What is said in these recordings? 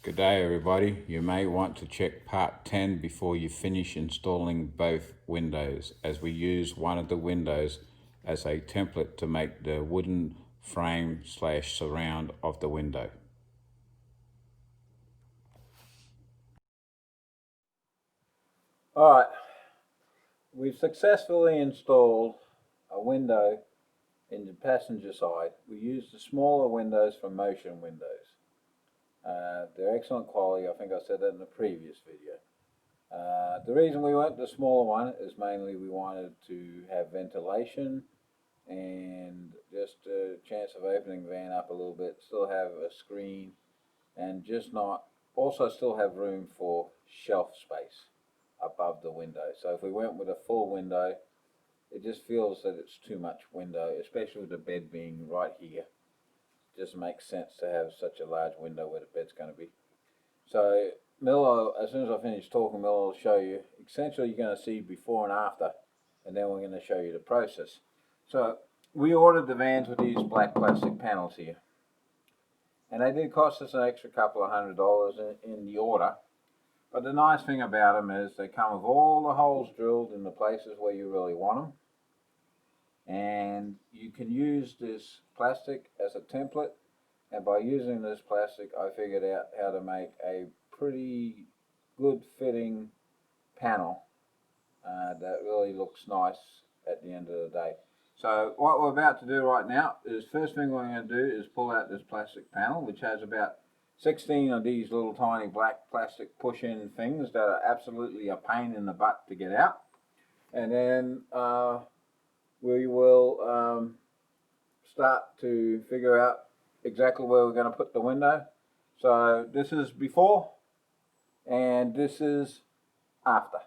Good day everybody. You may want to check part 10 before you finish installing both windows, as we use one of the windows as a template to make the wooden frame / surround of the window. Alright, we've successfully installed a window in the passenger side. We used the smaller windows from Motion Windows. They're excellent quality. I think I said that in the previous video. The reason we went the smaller one is mainly we wanted to have ventilation and just a chance of opening the van up a little bit, still have a screen, and just not also still have room for shelf space above the window. So if we went with a full window, it just feels that it's too much window, especially with the bed being right here. It just makes sense to have such a large window where the bed's going to be. So Milo, as soon as I finish talking, Milo will show you. Essentially, you're going to see before and after, and then we're going to show you the process. So we ordered the vans with these black plastic panels here, and they did cost us an extra couple of $100 in the order. But the nice thing about them is they come with all the holes drilled in the places where you really want them. And you can use this plastic as a template. And by using this plastic, I figured out how to make a pretty good fitting panel that really looks nice at the end of the day. So what we're about to do right now is, first thing we're going to do is pull out this plastic panel, which has about 16 of these little tiny black plastic push-in things that are absolutely a pain in the butt to get out. And then we will start to figure out exactly where we're going to put the window. So this is before and this is after.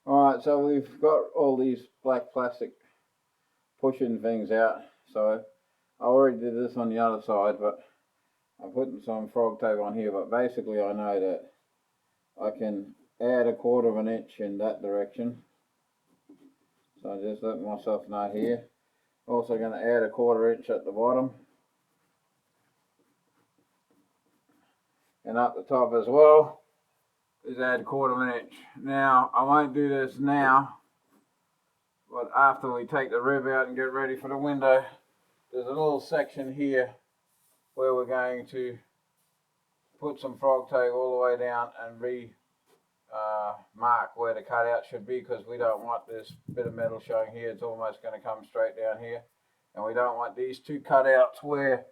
Alright, so we've got all these black plastic push-in things out. So I already did this on the other side, but I'm putting some frog tape on here. But basically I know that I can add 1/4 of an inch in that direction. So I just let myself know here. Also going to add 1/4 inch at the bottom. And up the top as well is add 1/4 of an inch. Now I won't do this now, but after we take the rib out and get ready for the window, there's a little section here where we're going to put some frog tape all the way down and mark where the cutout should be, because we don't want this bit of metal showing here. It's almost going to come straight down here, and we don't want these two cutouts where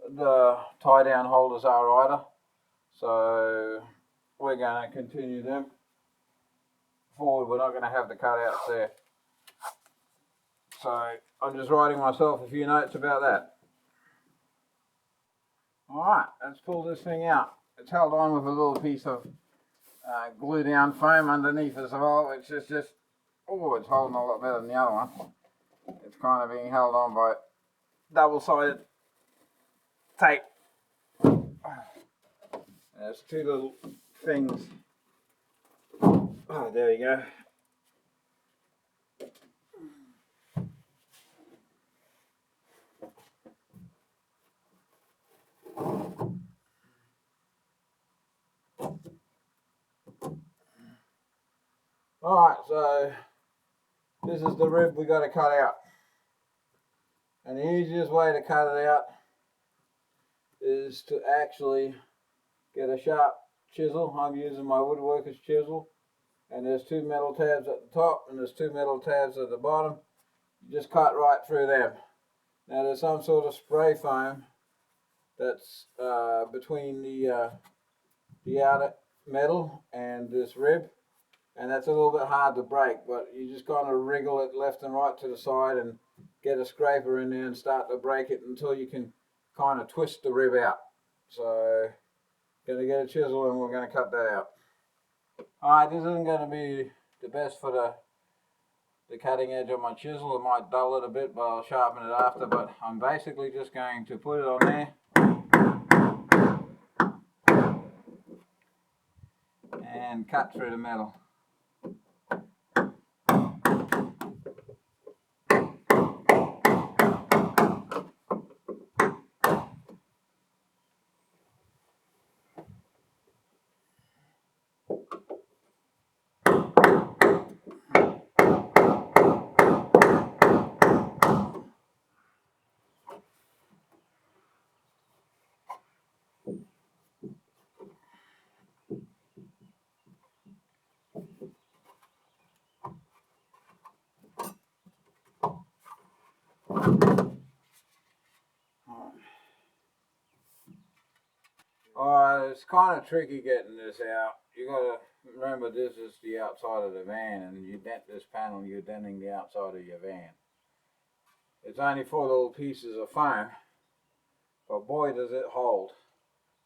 the tie down holders are either. So we're going to continue them forward. We're not going to have the cutouts there. So I'm just writing myself a few notes about that. Alright, let's pull this thing out. It's held on with a little piece of glue down foam underneath as well, which is just, oh, it's holding a lot better than the other one. It's kind of being held on by double-sided tape. There's two little things. Oh, there you go. Alright, so this is the rib we got to cut out. And the easiest way to cut it out is to actually get a sharp chisel. I'm using my woodworker's chisel. And there's 2 metal tabs at the top and there's 2 metal tabs at the bottom. You just cut right through them. Now there's some sort of spray foam that's between the outer metal and this rib, and that's a little bit hard to break, but you just kind of wriggle it left and right to the side and get a scraper in there and start to break it until you can kind of twist the rib out. So going to get a chisel and we're going to cut that out. Alright, this isn't going to be the best for the cutting edge of my chisel. It might dull it a bit, but I'll sharpen it after. But I'm basically just going to put it on there and cut through the metal. Alright, it's kind of tricky getting this out. You gotta remember this is the outside of the van, and you dent this panel, you're denting the outside of your van. It's only 4 little pieces of foam, but boy does it hold.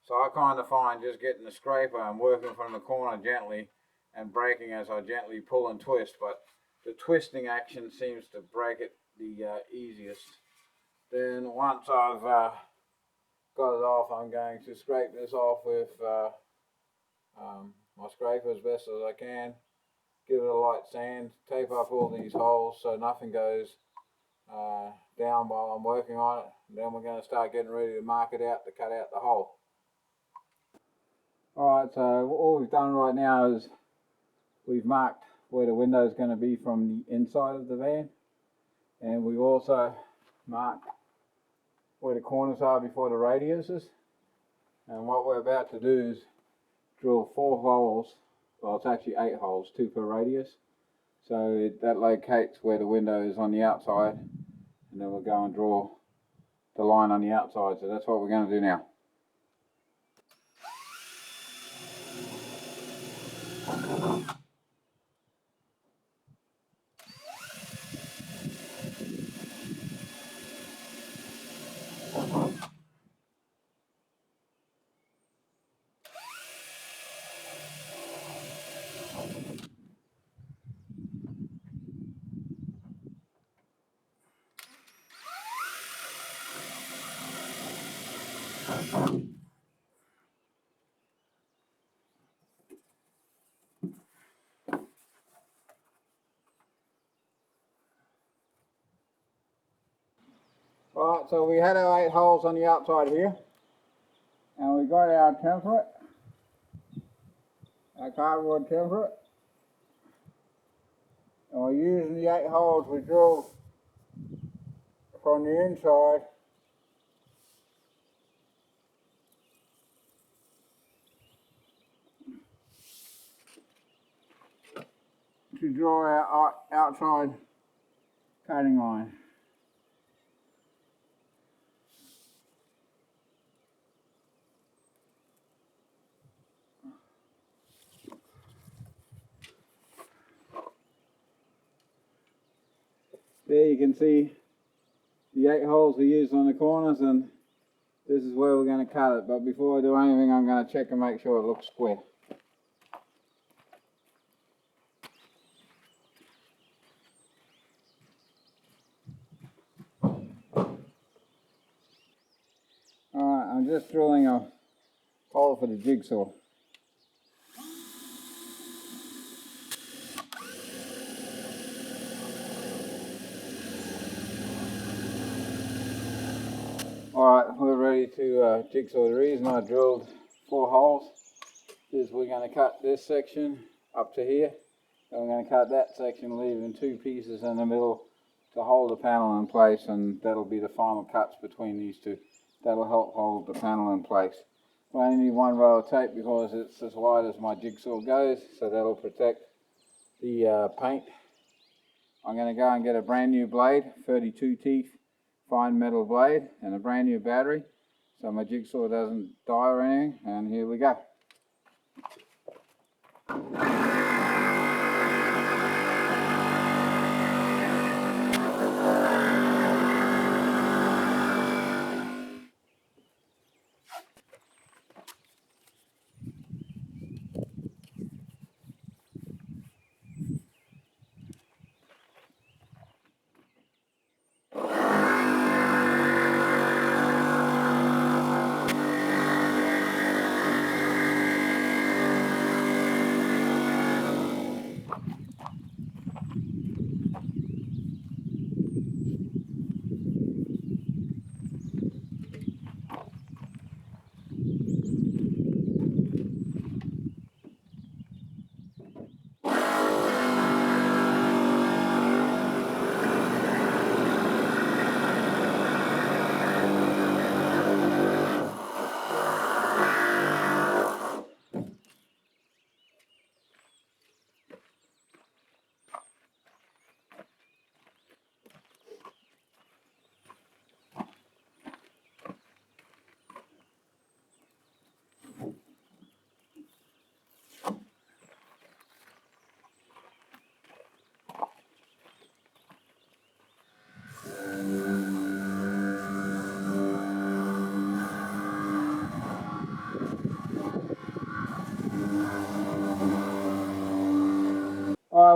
So I kind of find just getting the scraper and working from the corner gently and breaking as I gently pull and twist, but the twisting action seems to break it the easiest. Then once I've got it off, I'm going to scrape this off with my scraper as best as I can, give it a light sand, tape up all these holes so nothing goes down while I'm working on it. And then we're going to start getting ready to mark it out to cut out the hole. Alright, so all we've done right now is we've marked where the window is going to be from the inside of the van, and we've also marked where the corners are before the radius is. And what we're about to do is drill 4 holes. Well, it's actually 8 holes, 2 per radius. So that locates where the window is on the outside, and then we'll go and draw the line on the outside. So that's what we're going to do now. Right, so we had our 8 holes on the outside here, and we got our template, our cardboard template, and we're using the 8 holes we drilled from the inside to draw our outside cutting line. There you can see the 8 holes we used on the corners, and this is where we're going to cut it. But before I do anything, I'm going to check and make sure it looks square. Alright, I'm just drilling a hole for the jigsaw. Alright, we're ready to jigsaw. The reason I drilled 4 holes is we're going to cut this section up to here, and we're going to cut that section, leaving 2 pieces in the middle to hold the panel in place, and that'll be the final cuts between these 2. That'll help hold the panel in place. I only need 1 row of tape because it's as wide as my jigsaw goes, so that'll protect the paint. I'm going to go and get a brand new blade, 32 teeth, fine metal blade, and a brand new battery, so my jigsaw doesn't die or anything, and here we go.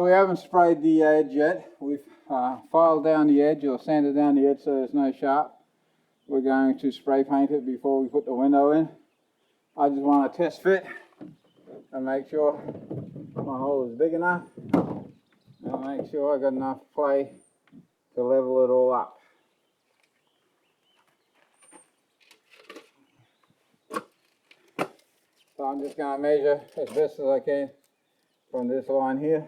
we haven't sprayed the edge yet. We've filed down the edge or sanded down the edge so there's no sharp. We're going to spray paint it before we put the window in. I just want to test fit and make sure my hole is big enough and make sure I got enough play to level it all up. So I'm just going to measure as best as I can from this line here.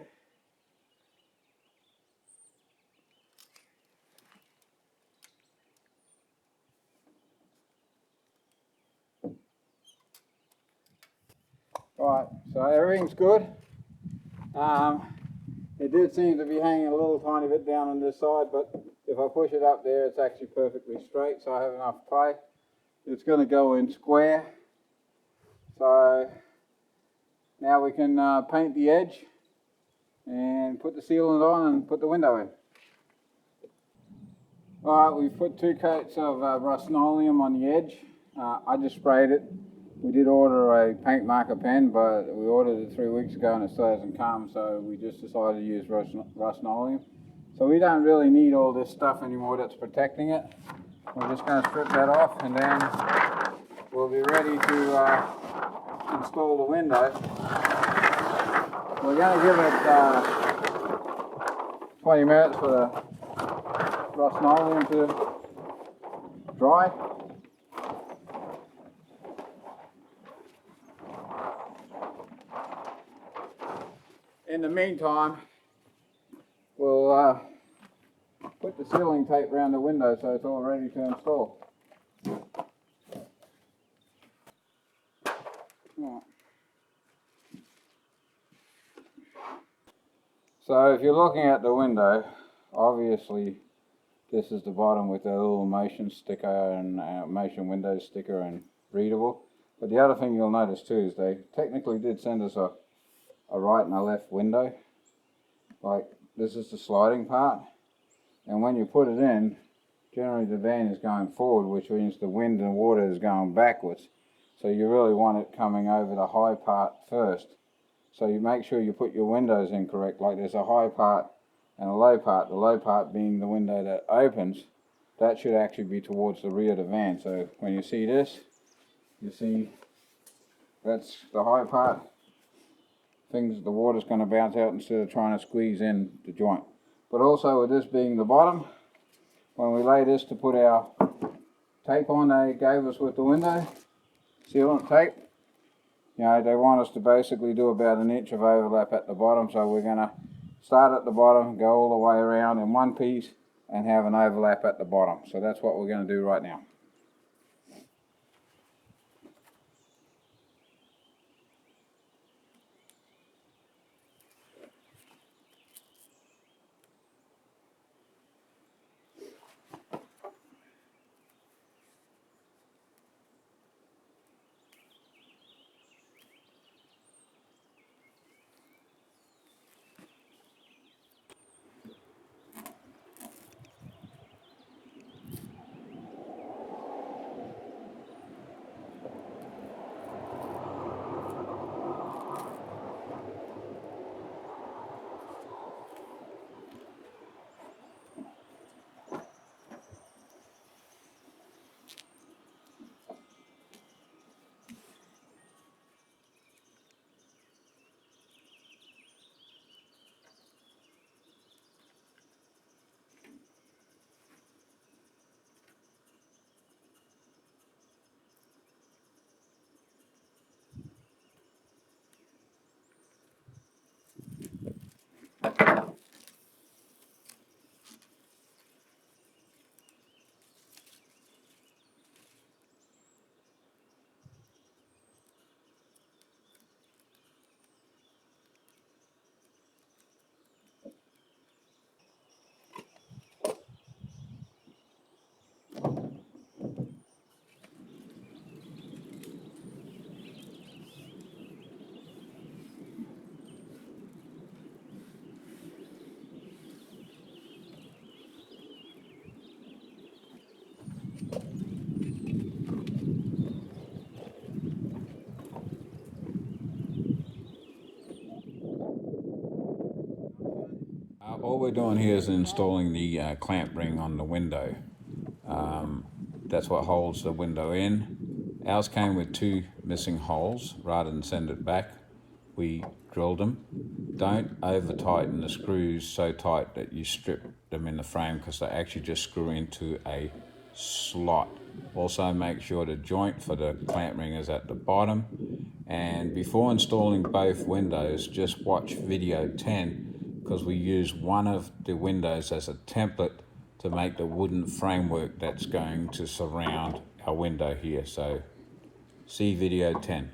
Right, so everything's good. It did seem to be hanging a little tiny bit down on this side, but if I push it up there, it's actually perfectly straight, so I have enough play. It's going to go in square. So now we can paint the edge and put the sealant on and put the window in. Alright, we've put 2 coats of Rust-Oleum on the edge. I just sprayed it. We did order a paint marker pen, but we ordered it 3 weeks ago and it still hasn't come, so we just decided to use Rust-Oleum. So we don't really need all this stuff anymore that's protecting it. We're just going to strip that off and then we'll be ready to install the window. We're going to give it 20 minutes for the Rust-Oleum to dry. In the meantime, we'll put the sealing tape around the window so it's all ready to install. Right. So if you're looking at the window, obviously this is the bottom with the little motion sticker and motion window sticker and readable. But the other thing you'll notice too is they technically did send us a right and a left window. Like this is the sliding part, and when you put it in, generally the van is going forward, which means the wind and water is going backwards. So you really want it coming over the high part first. So you make sure you put your windows in correct, like there's a high part and a low part. The low part being the window that opens, that should actually be towards the rear of the van. So when you see this, you see that's the high part. The water's going to bounce out instead of trying to squeeze in the joint. But also with this being the bottom, when we lay this to put our tape on they gave us with the window, sealant tape, you know, they want us to basically do about 1 inch of overlap at the bottom. So we're going to start at the bottom, go all the way around in one piece and have an overlap at the bottom. So that's what we're going to do right now. What we're doing here is installing the clamp ring on the window. That's what holds the window in. Ours came with 2 missing holes. Rather than send it back, we drilled them. Don't over tighten the screws so tight that you strip them in the frame, because they actually just screw into a slot. Also make sure the joint for the clamp ring is at the bottom. And before installing both windows, just watch video 10, because we use one of the windows as a template to make the wooden framework that's going to surround our window here. So see video 10.